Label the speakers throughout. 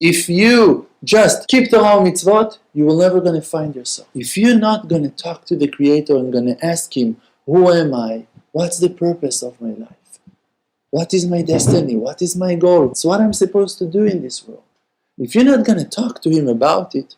Speaker 1: If you just keep Torah mitzvot, you will never going to find yourself. If you're not going to talk to the Creator and going to ask Him, who am I? What's the purpose of my life? What is my destiny? What is my goal? It's what I'm supposed to do in this world. If you're not going to talk to Him about it,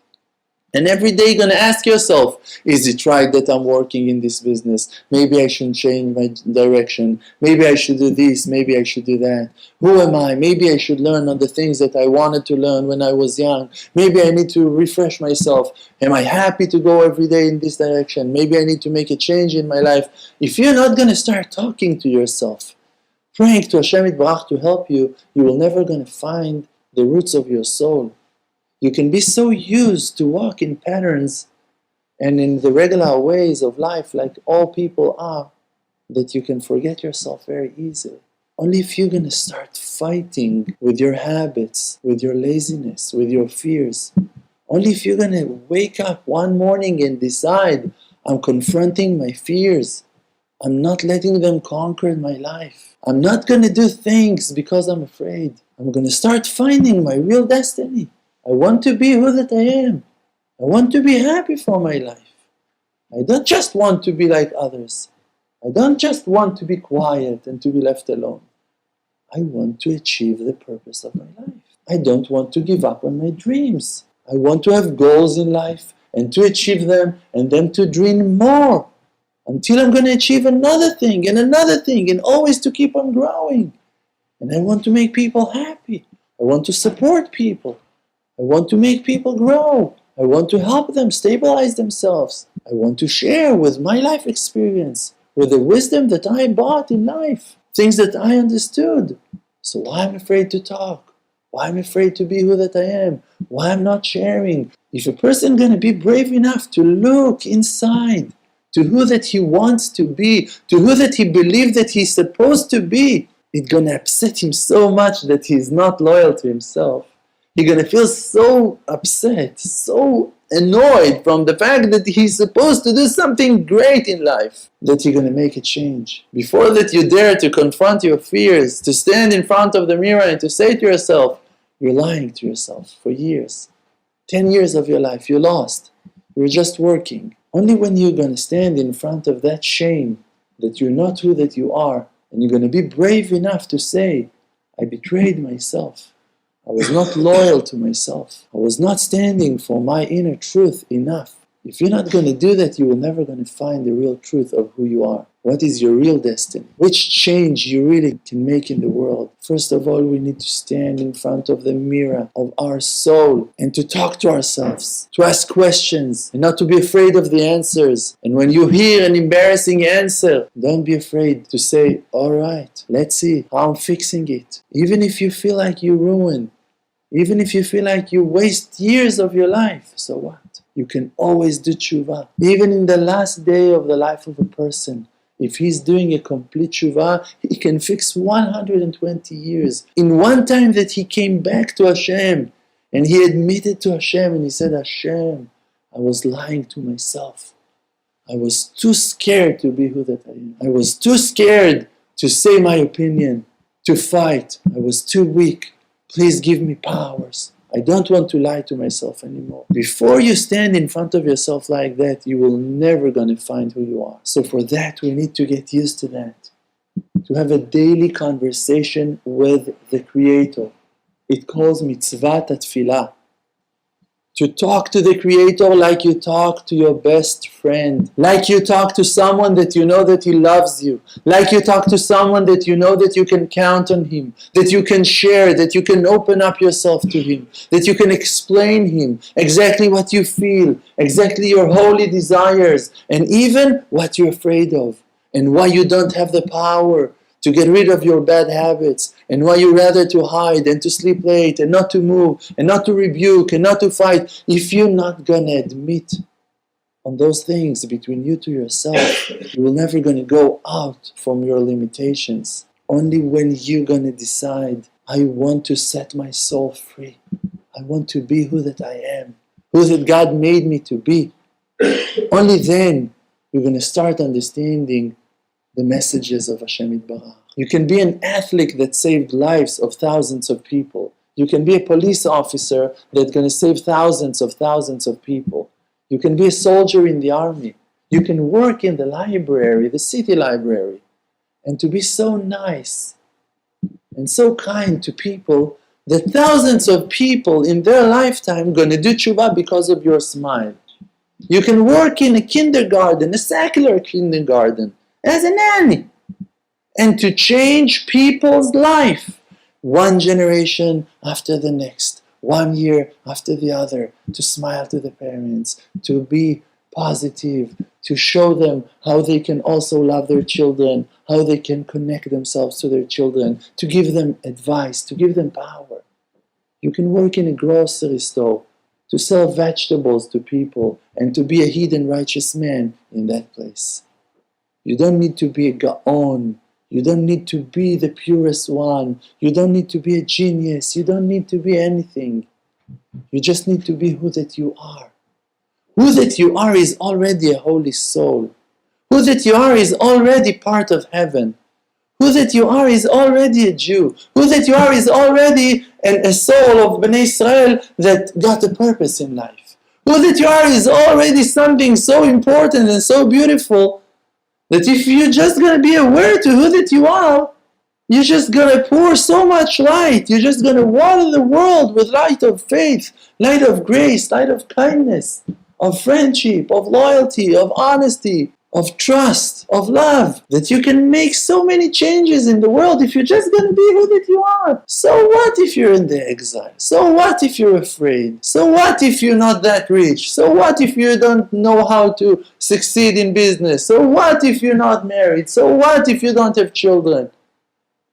Speaker 1: and every day you're going to ask yourself, is it right that I'm working in this business? Maybe I should change my direction. Maybe I should do this. Maybe I should do that. Who am I? Maybe I should learn on the things that I wanted to learn when I was young. Maybe I need to refresh myself. Am I happy to go every day in this direction? Maybe I need to make a change in my life. If you're not going to start talking to yourself, praying to Hashem Yitbarach to help you, you will never going to find the roots of your soul. You can be so used to walk in patterns and in the regular ways of life like all people are that you can forget yourself very easily. Only if you're going to start fighting with your habits, with your laziness, with your fears. Only if you're going to wake up one morning and decide, I'm confronting my fears. I'm not letting them conquer my life. I'm not going to do things because I'm afraid. I'm going to start finding my real destiny. I want to be who that I am. I want to be happy for my life. I don't just want to be like others. I don't just want to be quiet and to be left alone. I want to achieve the purpose of my life. I don't want to give up on my dreams. I want to have goals in life and to achieve them and then to dream more until I'm going to achieve another thing and always to keep on growing. And I want to make people happy. I want to support people. I want to make people grow. I want to help them stabilize themselves. I want to share with my life experience, with the wisdom that I bought in life, things that I understood. So why am I afraid to talk? Why am I afraid to be who that I am? Why I'm not sharing? If a person going to be brave enough to look inside to who that he wants to be, to who that he believes that he's supposed to be, it's going to upset him so much that he's not loyal to himself. He's going to feel so upset, so annoyed from the fact that he's supposed to do something great in life, that you're going to make a change. Before that you dare to confront your fears, to stand in front of the mirror and to say to yourself, you're lying to yourself for years. 10 years of your life you lost. You were just working. Only when you're going to stand in front of that shame, that you're not who that you are, and you're going to be brave enough to say, I betrayed myself. I was not loyal to myself. I was not standing for my inner truth enough. If you're not going to do that, you will never going to find the real truth of who you are. What is your real destiny? Which change you really can make in the world? First of all, we need to stand in front of the mirror of our soul and to talk to ourselves, to ask questions and not to be afraid of the answers. And when you hear an embarrassing answer, don't be afraid to say, all right, let's see how I'm fixing it. Even if you feel like you ruin, even if you feel like you waste years of your life, so what? You can always do tshuva. Even in the last day of the life of a person, if he's doing a complete tshuva, he can fix 120 years. In one time that he came back to Hashem, and he admitted to Hashem, and he said, Hashem, I was lying to myself. I was too scared to be who that I am. I was too scared to say my opinion, to fight. I was too weak. Please give me powers. I don't want to lie to myself anymore. Before you stand in front of yourself like that, you will never gonna find who you are. So for that, we need to get used to that. To have a daily conversation with the Creator. It calls mitzvah tefillah. To talk to the Creator like you talk to your best friend. Like you talk to someone that you know that he loves you. Like you talk to someone that you know that you can count on him. That you can share, that you can open up yourself to him. That you can explain him exactly what you feel. Exactly your holy desires. And even what you're afraid of. And why you don't have the power to get rid of your bad habits, and why you rather to hide and to sleep late and not to move and not to rebuke and not to fight. If you're not going to admit on those things between you to yourself, you will never going to go out from your limitations. Only when you're going to decide, I want to set my soul free. I want to be who that I am, who that God made me to be. Only then you're going to start understanding the messages of Hashem Yitbarach. You can be an athlete that saved lives of thousands of people. You can be a police officer that's going to save thousands of people. You can be a soldier in the army. You can work in the library, the city library, and to be so nice and so kind to people that thousands of people in their lifetime going to do tshuva because of your smile. You can work in a kindergarten, a secular kindergarten, as a nanny, and to change people's life, one generation after the next, 1 year after the other, to smile to the parents, to be positive, to show them how they can also love their children, how they can connect themselves to their children, to give them advice, to give them power. You can work in a grocery store, to sell vegetables to people, and to be a hidden righteous man in that place. You don't need to be a gaon. You don't need to be the purest one. You don't need to be a genius. You don't need to be anything. You just need to be who that you are. Who that you are is already a holy soul. Who that you are is already part of heaven. Who that you are is already a Jew. Who that you are is already a soul of Bnei Israel that got a purpose in life. Who that you are is already something so important and so beautiful that if you're just going to be aware to who that you are, you're just going to pour so much light. You're just going to water the world with light of faith, light of grace, light of kindness, of friendship, of loyalty, of honesty, of trust, of love, that you can make so many changes in the world if you're just going to be who that you are. So what if you're in the exile? So what if you're afraid? So what if you're not that rich? So what if you don't know how to succeed in business? So what if you're not married? So what if you don't have children?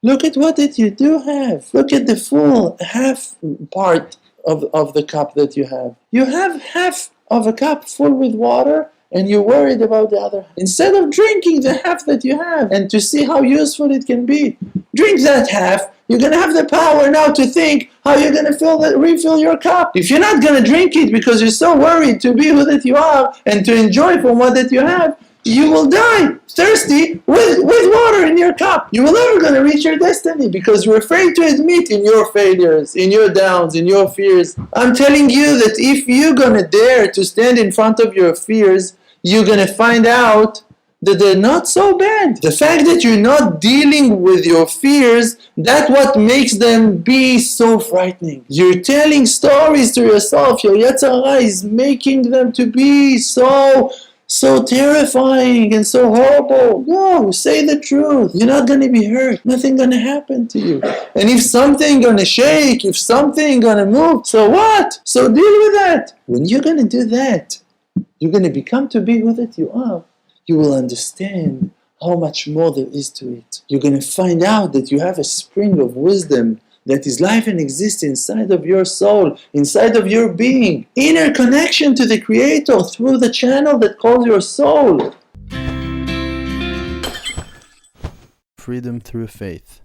Speaker 1: Look at what that you do have. Look at the full half part of the cup that you have. You have half of a cup full with water, and you're worried about the other. Instead of drinking the half that you have and to see how useful it can be, drink that half. You're going to have the power now to think how you're going to refill your cup. If you're not going to drink it because you're so worried to be who that you are and to enjoy from what that you have, you will die thirsty with water in your cup. You will never going to reach your destiny because you're afraid to admit in your failures, in your downs, in your fears. I'm telling you that if you're going to dare to stand in front of your fears, you're going to find out that they're not so bad. The fact that you're not dealing with your fears, that's what makes them be so frightening. You're telling stories to yourself. Your Yetzer Hara is making them to be so terrifying and so horrible. No, say the truth. You're not going to be hurt. Nothing going to happen to you. And if something going to shake, if something going to move, so what? So deal with that. When you're going to do that, you're going to become to be who that you are. You will understand how much more there is to it. You're going to find out that you have a spring of wisdom that is life and exists inside of your soul, inside of your being. Inner connection to the Creator through the channel that calls your soul.
Speaker 2: Freedom through faith.